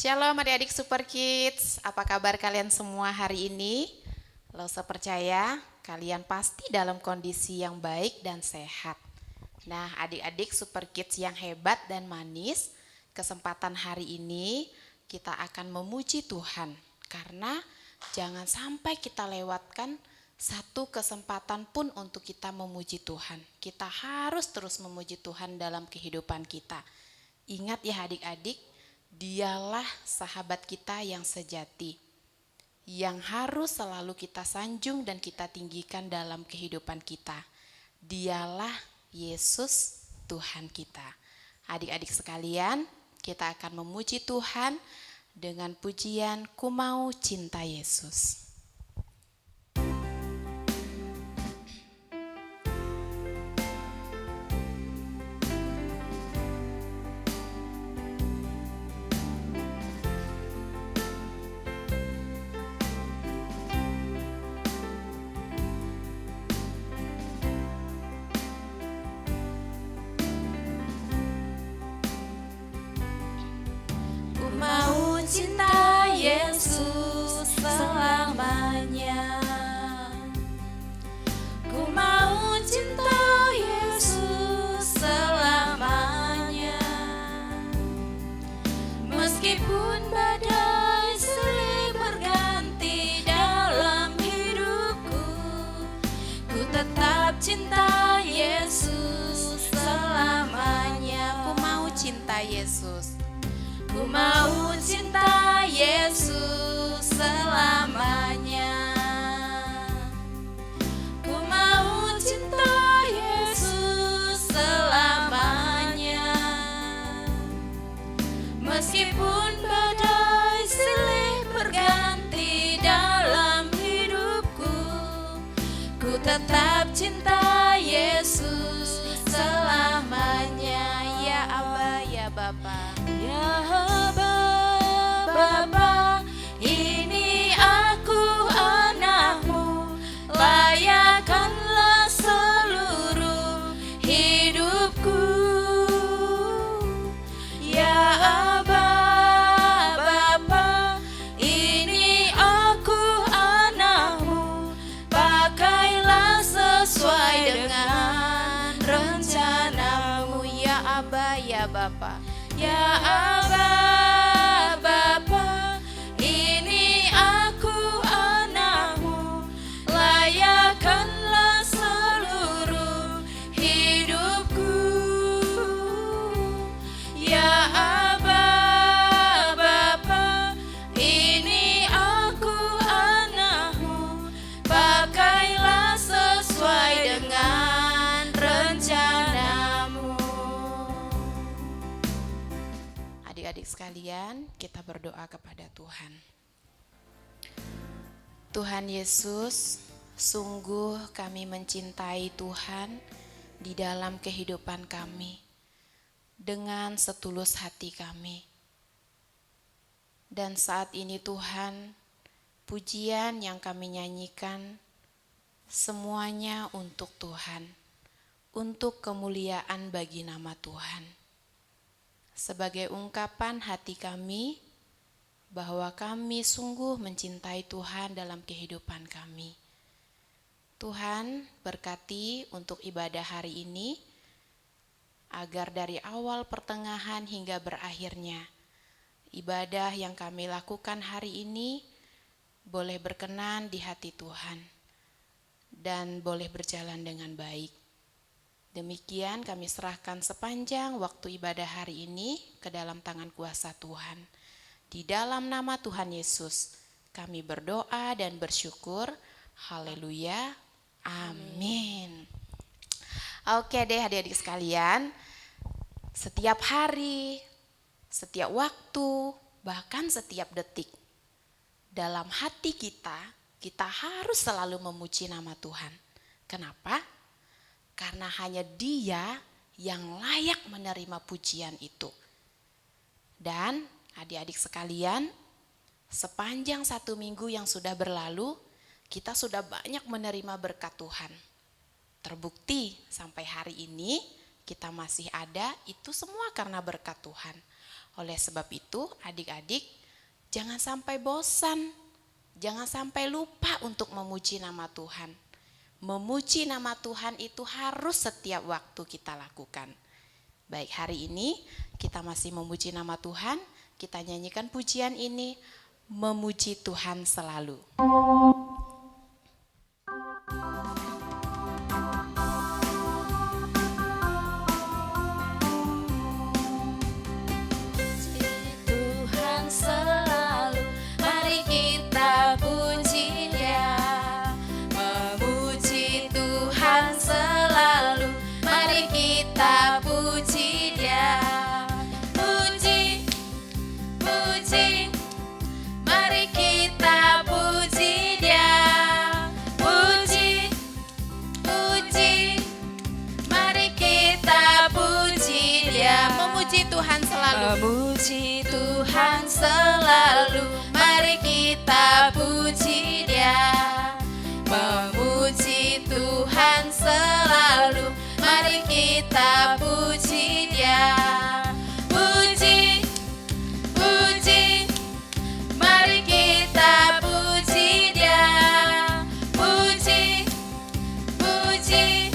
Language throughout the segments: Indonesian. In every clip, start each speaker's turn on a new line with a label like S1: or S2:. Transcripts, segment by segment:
S1: Shalom adik-adik Super Kids, apa kabar kalian semua hari ini? Losa percaya kalian pasti dalam kondisi yang baik dan sehat. Nah adik-adik Super Kids yang hebat dan manis, kesempatan hari ini kita akan memuji Tuhan. Karena jangan sampai kita lewatkan satu kesempatan pun untuk kita memuji Tuhan. Kita harus terus memuji Tuhan dalam kehidupan kita. Ingat ya adik-adik, Dialah sahabat kita yang sejati, yang harus selalu kita sanjung dan kita tinggikan dalam kehidupan kita. Dialah Yesus Tuhan kita. Adik-adik sekalian, kita akan memuji Tuhan dengan pujian Ku Mau Cinta Yesus.
S2: Mau cinta Yesus selamanya. Ku mau cinta Yesus selamanya. Meskipun badai silih berganti dalam hidupku, ku tetap cinta Yesus selamanya.
S1: Ku mau cinta Yesus.
S2: Ku mau cinta Yesus selamanya. Ku mau cinta Yesus selamanya. Meskipun badai silih berganti dalam hidupku, ku tetap cinta Yesus selamanya.
S1: Ya Aba, ya Bapa.
S2: Ya Bapa, ini aku anakmu, layakkanlah seluruh hidupku. Ya Bapa, ini aku anakmu, pakailah sesuai dengan rencanamu.
S1: Ya Aba, ya Bapa.
S2: Ya Bapa, ini aku anakmu, layakkanlah seluruh hidupku. Ya Bapa, ini aku anakmu, pakailah sesuai dengan rencanamu.
S1: Adik-adik sekalian, kita berdoa kepada Tuhan. Tuhan Yesus, sungguh kami mencintai Tuhan di dalam kehidupan kami dengan setulus hati kami. Dan saat ini Tuhan, pujian yang kami nyanyikan semuanya untuk Tuhan, untuk kemuliaan bagi nama Tuhan. Sebagai ungkapan hati kami bahwa kami sungguh mencintai Tuhan dalam kehidupan kami. Tuhan berkati untuk ibadah hari ini, agar dari awal pertengahan hingga berakhirnya, ibadah yang kami lakukan hari ini boleh berkenan di hati Tuhan dan boleh berjalan dengan baik. Demikian kami serahkan sepanjang waktu ibadah hari ini ke dalam tangan kuasa Tuhan. Di dalam nama Tuhan Yesus, kami berdoa dan bersyukur. Haleluya. Amin. Oke deh adik-adik sekalian, setiap hari, setiap waktu, bahkan setiap detik, dalam hati kita, kita harus selalu memuji nama Tuhan. Kenapa? Karena hanya Dia yang layak menerima pujian itu. Dan adik-adik sekalian, sepanjang 1 minggu yang sudah berlalu, kita sudah banyak menerima berkat Tuhan. Terbukti sampai hari ini kita masih ada, itu semua karena berkat Tuhan. Oleh sebab itu, adik-adik jangan sampai bosan, jangan sampai lupa untuk memuji nama Tuhan. Memuji nama Tuhan itu harus setiap waktu kita lakukan. Baik, hari ini kita masih memuji nama Tuhan, kita nyanyikan pujian ini, memuji Tuhan selalu.
S2: Tuhan selalu, mari kita puji Dia. Memuji Tuhan selalu, mari kita puji Dia. Puji, puji, mari kita puji Dia. Puji, puji, mari kita puji Dia.
S1: Memuji Tuhan selalu.
S2: Memuji Tuhan selalu, mari kita puji Dia. Memuji Tuhan selalu, mari kita puji Dia. Puji, puji, mari kita puji Dia. Puji, puji,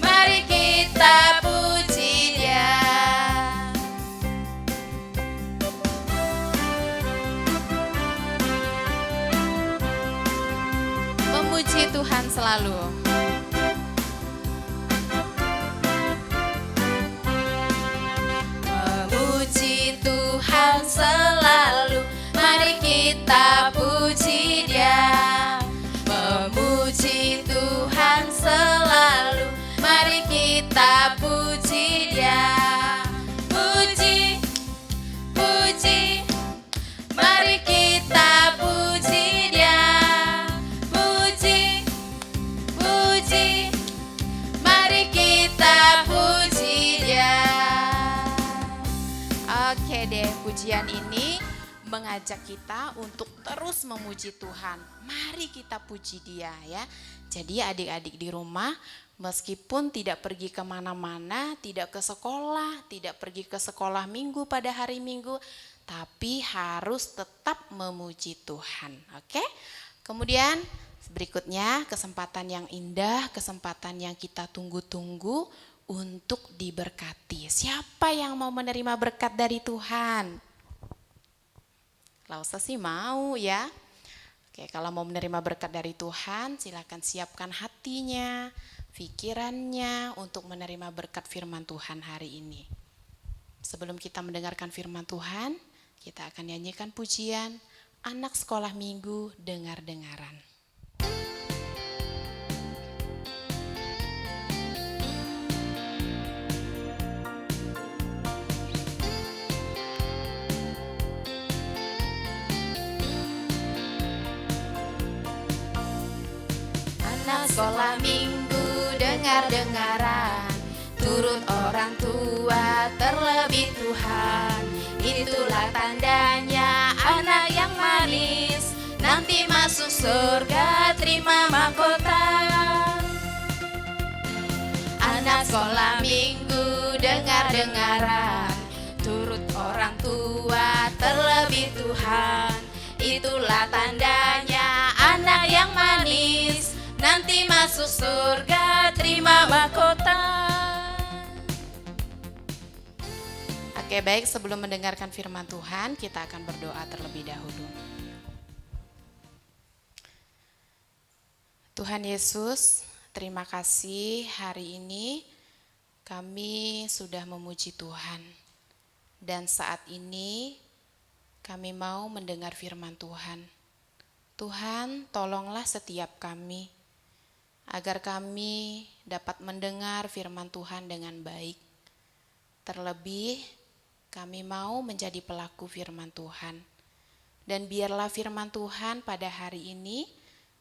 S2: mari kita puji Dia.
S1: Memuji Tuhan selalu.
S2: Memuji Tuhan selalu, mari kita puji Dia. Memuji Tuhan selalu, mari kita puji Dia. Puji, puji, mari kita puji Dia. Puji, puji, mari kita puji Dia.
S1: Oke deh, pujian ini mengajak kita untuk terus memuji Tuhan. Mari kita puji Dia ya. Jadi adik-adik di rumah, meskipun tidak pergi kemana-mana, tidak ke sekolah, tidak pergi ke sekolah minggu pada hari Minggu, tapi harus tetap memuji Tuhan. Oke? Kemudian berikutnya kesempatan yang indah, kesempatan yang kita tunggu-tunggu untuk diberkati. Siapa yang mau menerima berkat dari Tuhan? Lausa sih mau ya. Oke, kalau mau menerima berkat dari Tuhan, silakan siapkan hatinya, pikirannya untuk menerima berkat firman Tuhan hari ini. Sebelum kita mendengarkan firman Tuhan, kita akan nyanyikan pujian Anak Sekolah Minggu Dengar-dengaran.
S2: Anak sekolah minggu dengar-dengaran, turut orang tua terlebih Tuhan. Itulah tandanya anak yang manis, nanti masuk surga terima mahkota. Anak sekolah minggu dengar-dengaran, turut orang tua terlebih Tuhan. Itulah tandanya anak yang manis, nanti masuk surga terima mahkota.
S1: Oke, baik, sebelum mendengarkan firman Tuhan, kita akan berdoa terlebih dahulu. Tuhan Yesus, terima kasih hari ini kami sudah memuji Tuhan. Dan saat ini kami mau mendengar firman Tuhan. Tuhan, tolonglah setiap kami agar kami dapat mendengar firman Tuhan dengan baik. Terlebih, kami mau menjadi pelaku firman Tuhan. Dan biarlah firman Tuhan pada hari ini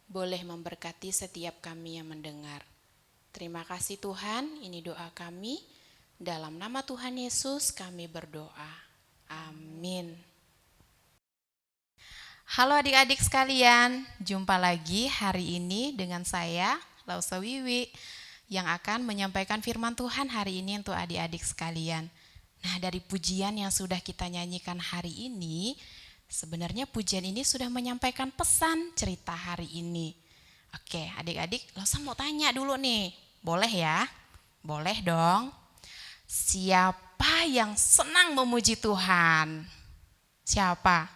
S1: boleh memberkati setiap kami yang mendengar. Terima kasih Tuhan, ini doa kami. Dalam nama Tuhan Yesus kami berdoa. Amin. Halo adik-adik sekalian, jumpa lagi hari ini dengan saya, Lausa Wiwi, yang akan menyampaikan firman Tuhan hari ini untuk adik-adik sekalian. Nah, dari pujian yang sudah kita nyanyikan hari ini, sebenarnya pujian ini sudah menyampaikan pesan cerita hari ini. Oke, adik-adik, Losa mau tanya dulu nih. Boleh ya? Boleh dong. Siapa yang senang memuji Tuhan? Siapa?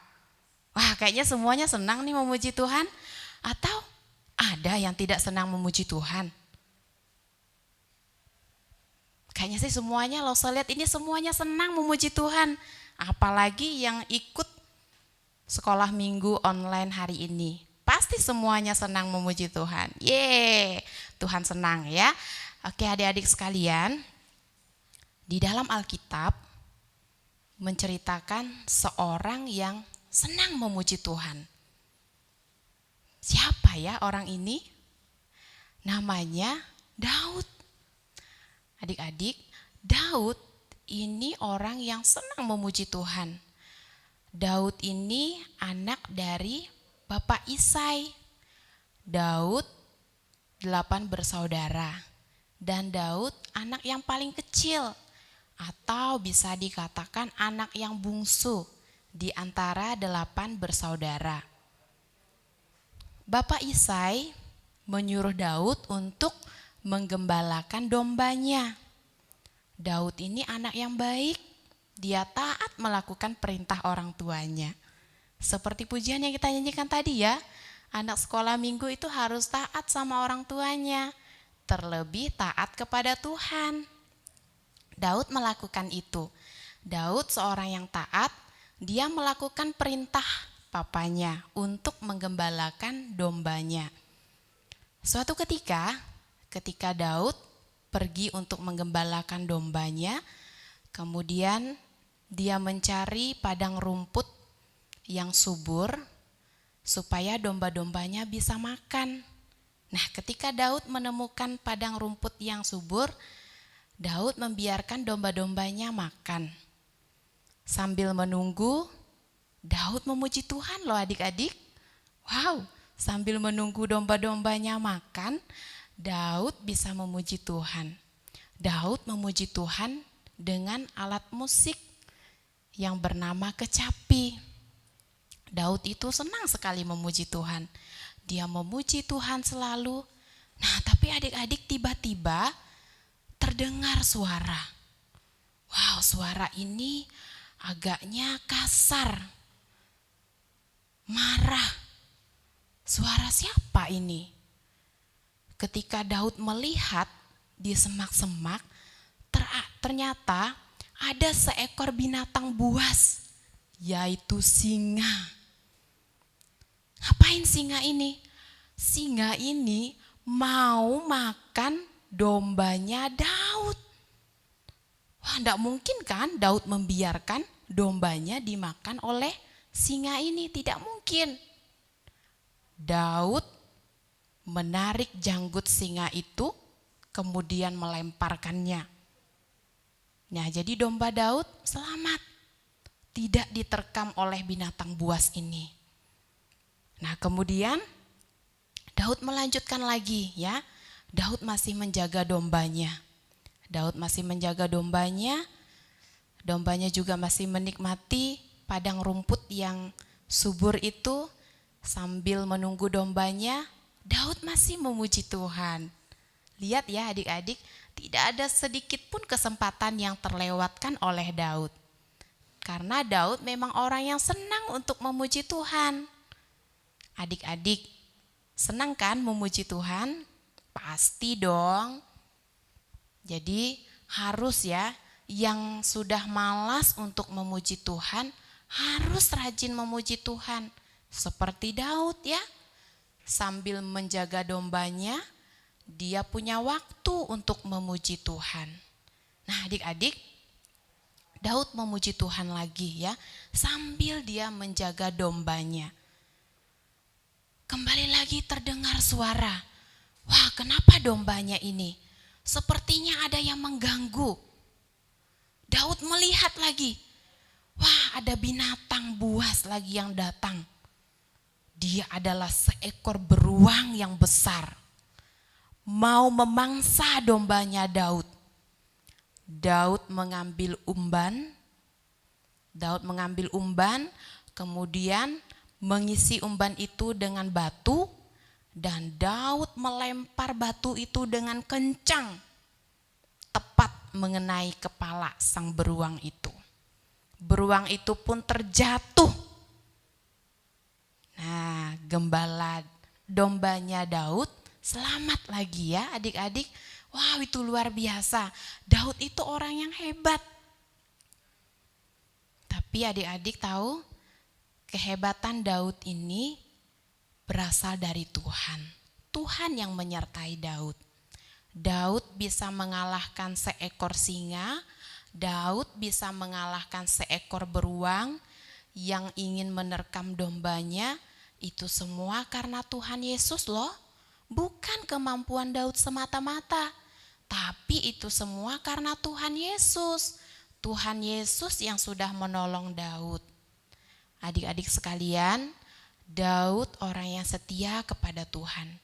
S1: Wah, kayaknya semuanya senang nih memuji Tuhan. Atau ada yang tidak senang memuji Tuhan? Kayaknya sih semuanya, Losa lihat ini semuanya senang memuji Tuhan. Apalagi yang ikut sekolah minggu online hari ini. Pasti semuanya senang memuji Tuhan. Yeay, Tuhan senang ya. Oke, adik-adik sekalian, di dalam Alkitab menceritakan seorang yang senang memuji Tuhan. Siapa ya orang ini? Namanya Daud. Adik-adik, Daud ini orang yang senang memuji Tuhan. Daud ini anak dari Bapak Isai. Daud 8 bersaudara. Dan Daud anak yang paling kecil. Atau bisa dikatakan anak yang bungsu di antara 8 bersaudara. Bapak Isai menyuruh Daud untuk menggembalakan dombanya. Daud ini anak yang baik, dia taat melakukan perintah orang tuanya. Seperti pujian yang kita nyanyikan tadi ya, anak sekolah minggu itu harus taat sama orang tuanya, terlebih taat kepada Tuhan. Daud melakukan itu. Daud seorang yang taat, dia melakukan perintah papanya untuk menggembalakan dombanya. Suatu ketika Daud pergi untuk menggembalakan dombanya, kemudian dia mencari padang rumput yang subur supaya domba-dombanya bisa makan. Nah, ketika Daud menemukan padang rumput yang subur, Daud membiarkan domba-dombanya makan. Sambil menunggu, Daud memuji Tuhan loh adik-adik. Wow, sambil menunggu domba-dombanya makan, Daud bisa memuji Tuhan. Daud memuji Tuhan dengan alat musik yang bernama kecapi. Daud itu senang sekali memuji Tuhan. Dia memuji Tuhan selalu. Nah, tapi adik-adik tiba-tiba terdengar suara. Wow, suara ini agaknya kasar, marah. Suara siapa ini? Ketika Daud melihat di semak-semak, ternyata ada seekor binatang buas, yaitu singa. Ngapain singa ini? Singa ini mau makan dombanya Daud. Wah, enggak mungkin kan Daud membiarkan dombanya dimakan oleh singa ini, tidak mungkin. Daud menarik janggut singa itu, kemudian melemparkannya. Nah, jadi domba Daud selamat, tidak diterkam oleh binatang buas ini. Nah, kemudian Daud melanjutkan lagi ya. Daud masih menjaga dombanya. Dombanya juga masih menikmati padang rumput yang subur itu. Sambil menunggu dombanya, Daud masih memuji Tuhan. Lihat ya adik-adik, tidak ada sedikit pun kesempatan yang terlewatkan oleh Daud. Karena Daud memang orang yang senang untuk memuji Tuhan. Adik-adik, senang kan memuji Tuhan? Pasti dong. Jadi harus ya, yang sudah malas untuk memuji Tuhan, harus rajin memuji Tuhan. Seperti Daud ya. Sambil menjaga dombanya, dia punya waktu untuk memuji Tuhan. Nah adik-adik, Daud memuji Tuhan lagi ya, sambil dia menjaga dombanya. Kembali lagi terdengar suara. Wah, kenapa dombanya ini? Sepertinya ada yang mengganggu. Daud melihat lagi. Wah, ada binatang buas lagi yang datang. Dia adalah seekor beruang yang besar, mau memangsa dombanya Daud. Daud mengambil umban, kemudian mengisi umban itu dengan batu, dan Daud melempar batu itu dengan kencang, tepat mengenai kepala sang beruang itu. Beruang itu pun terjatuh. Nah, gembala dombanya Daud selamat lagi ya adik-adik. Wow, itu luar biasa. Daud itu orang yang hebat. Tapi adik-adik tahu, kehebatan Daud ini berasal dari Tuhan. Tuhan yang menyertai Daud. Daud bisa mengalahkan seekor singa, Daud bisa mengalahkan seekor beruang yang ingin menerkam dombanya. Itu semua karena Tuhan Yesus loh. Bukan kemampuan Daud semata-mata, tapi itu semua karena Tuhan Yesus. Tuhan Yesus yang sudah menolong Daud. Adik-adik sekalian, Daud orang yang setia kepada Tuhan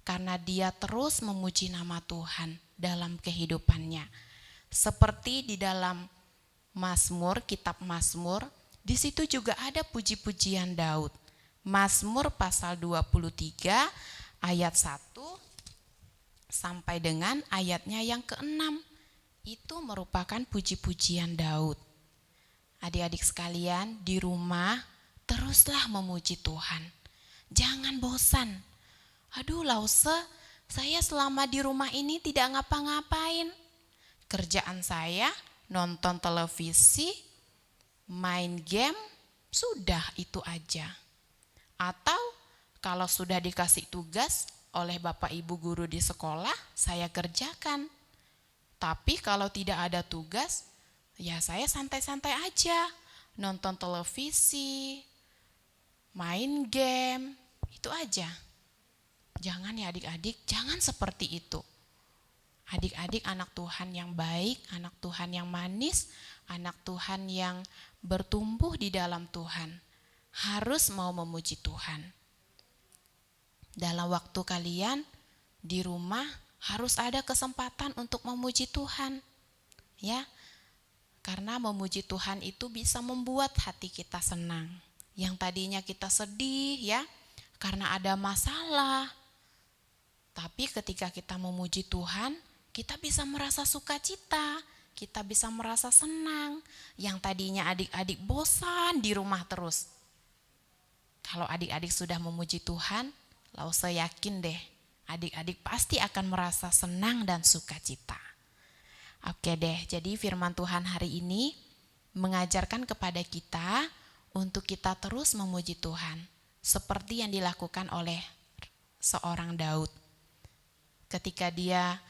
S1: karena dia terus memuji nama Tuhan dalam kehidupannya. Seperti di dalam Mazmur, kitab Mazmur, di situ juga ada puji-pujian Daud. Mazmur pasal 23 ayat 1 sampai dengan ayatnya yang ke-6. Itu merupakan puji-pujian Daud. Adik-adik sekalian, di rumah teruslah memuji Tuhan. Jangan bosan. Aduh Lause, saya selama di rumah ini tidak ngapa-ngapain. Kerjaan saya nonton televisi, main game, sudah itu aja. Atau kalau sudah dikasih tugas oleh Bapak Ibu guru di sekolah, saya kerjakan. Tapi kalau tidak ada tugas, ya saya santai-santai aja. Nonton televisi, main game, itu aja. Jangan ya adik-adik, jangan seperti itu. Adik-adik anak Tuhan yang baik, anak Tuhan yang manis, anak Tuhan yang bertumbuh di dalam Tuhan, harus mau memuji Tuhan. Dalam waktu kalian di rumah harus ada kesempatan untuk memuji Tuhan. Ya. Karena memuji Tuhan itu bisa membuat hati kita senang. Yang tadinya kita sedih ya, karena ada masalah. Tapi ketika kita memuji Tuhan, kita bisa merasa sukacita, kita bisa merasa senang. Yang tadinya adik-adik bosan di rumah terus. Kalau adik-adik sudah memuji Tuhan, Lause yakin deh, adik-adik pasti akan merasa senang dan sukacita. Oke deh, jadi firman Tuhan hari ini mengajarkan kepada kita untuk kita terus memuji Tuhan, seperti yang dilakukan oleh seorang Daud. Ketika dia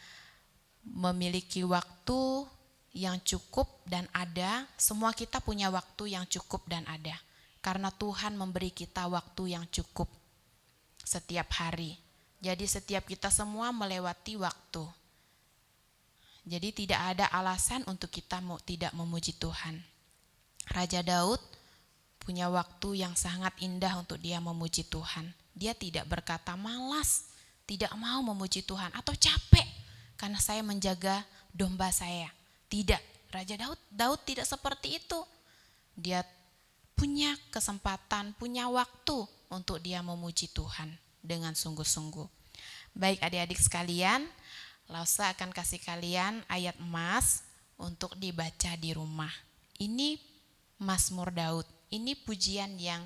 S1: memiliki waktu yang cukup dan ada, semua kita punya waktu yang cukup dan ada. Karena Tuhan memberi kita waktu yang cukup setiap hari. Jadi setiap kita semua melewati waktu. Jadi tidak ada alasan untuk kita tidak memuji Tuhan. Raja Daud punya waktu yang sangat indah untuk dia memuji Tuhan. Dia tidak berkata malas, tidak mau memuji Tuhan atau capek karena saya menjaga domba saya. Tidak, Raja Daud tidak seperti itu. Dia punya kesempatan, punya waktu untuk dia memuji Tuhan dengan sungguh-sungguh. Baik adik-adik sekalian, Lause akan kasih kalian ayat emas untuk dibaca di rumah. Ini Mazmur Daud, ini pujian yang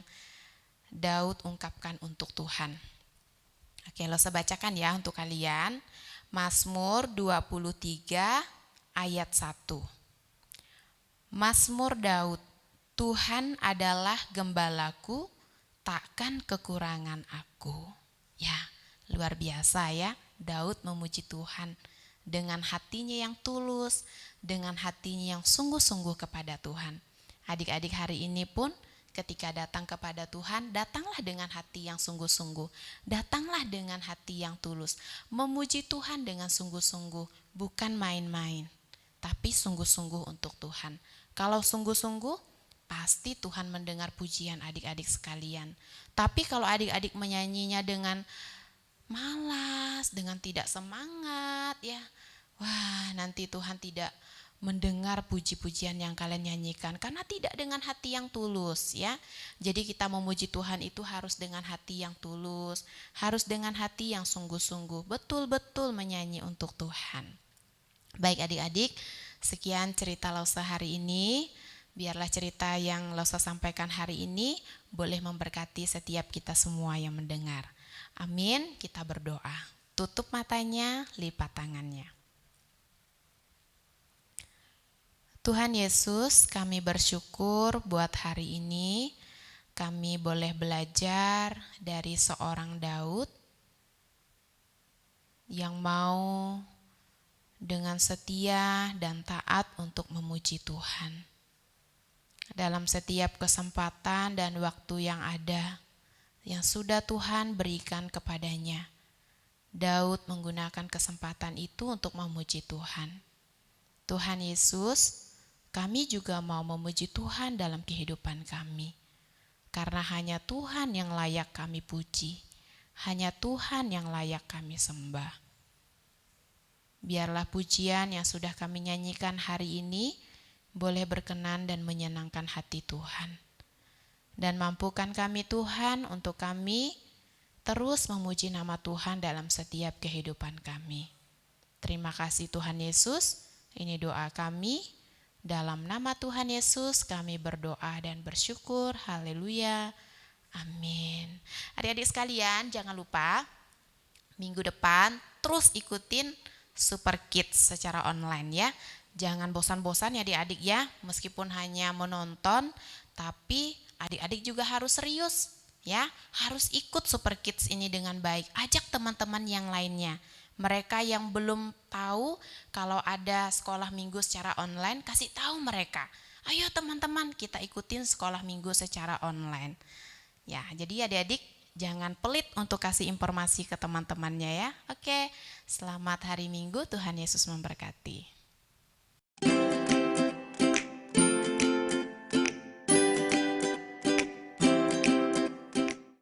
S1: Daud ungkapkan untuk Tuhan. Oke, Lause bacakan ya untuk kalian. Mazmur 23 ayat 1. Mazmur Daud, Tuhan adalah gembalaku, takkan kekurangan aku. Ya, luar biasa ya, Daud memuji Tuhan dengan hatinya yang tulus, dengan hatinya yang sungguh-sungguh kepada Tuhan. Adik-adik hari ini pun ketika datang kepada Tuhan, datanglah dengan hati yang sungguh-sungguh, datanglah dengan hati yang tulus. Memuji Tuhan dengan sungguh-sungguh, bukan main-main, tapi sungguh-sungguh untuk Tuhan. Kalau sungguh-sungguh, pasti Tuhan mendengar pujian adik-adik sekalian. Tapi kalau adik-adik menyanyinya dengan malas, dengan tidak semangat ya, wah nanti Tuhan tidak mendengar puji-pujian yang kalian nyanyikan, karena tidak dengan hati yang tulus ya. Jadi kita memuji Tuhan itu harus dengan hati yang tulus, harus dengan hati yang sungguh-sungguh, betul-betul menyanyi untuk Tuhan. Baik adik-adik, sekian cerita Lausa hari ini. Biarlah cerita yang Lausa sampaikan hari ini boleh memberkati setiap kita semua yang mendengar. Amin, kita berdoa. Tutup matanya, lipat tangannya. Tuhan Yesus, kami bersyukur buat hari ini. Kami boleh belajar dari seorang Daud yang mau dengan setia dan taat untuk memuji Tuhan. Dalam setiap kesempatan dan waktu yang ada, yang sudah Tuhan berikan kepadanya, Daud menggunakan kesempatan itu untuk memuji Tuhan. Tuhan Yesus, kami juga mau memuji Tuhan dalam kehidupan kami. Karena hanya Tuhan yang layak kami puji. Hanya Tuhan yang layak kami sembah. Biarlah pujian yang sudah kami nyanyikan hari ini boleh berkenan dan menyenangkan hati Tuhan. Dan mampukan kami Tuhan untuk kami terus memuji nama Tuhan dalam setiap kehidupan kami. Terima kasih Tuhan Yesus. Ini doa kami. Dalam nama Tuhan Yesus kami berdoa dan bersyukur. Haleluya. Amin. Adik-adik sekalian, jangan lupa minggu depan terus ikutin Super Kids secara online ya. Jangan bosan-bosan ya adik-adik ya. Meskipun hanya menonton, tapi adik-adik juga harus serius ya. Harus ikut Super Kids ini dengan baik. Ajak teman-teman yang lainnya. Mereka yang belum tahu kalau ada sekolah minggu secara online, kasih tahu mereka. Ayo teman-teman, kita ikutin sekolah minggu secara online. Ya, jadi adik-adik jangan pelit untuk kasih informasi ke teman-temannya ya. Oke, selamat hari Minggu, Tuhan Yesus memberkati.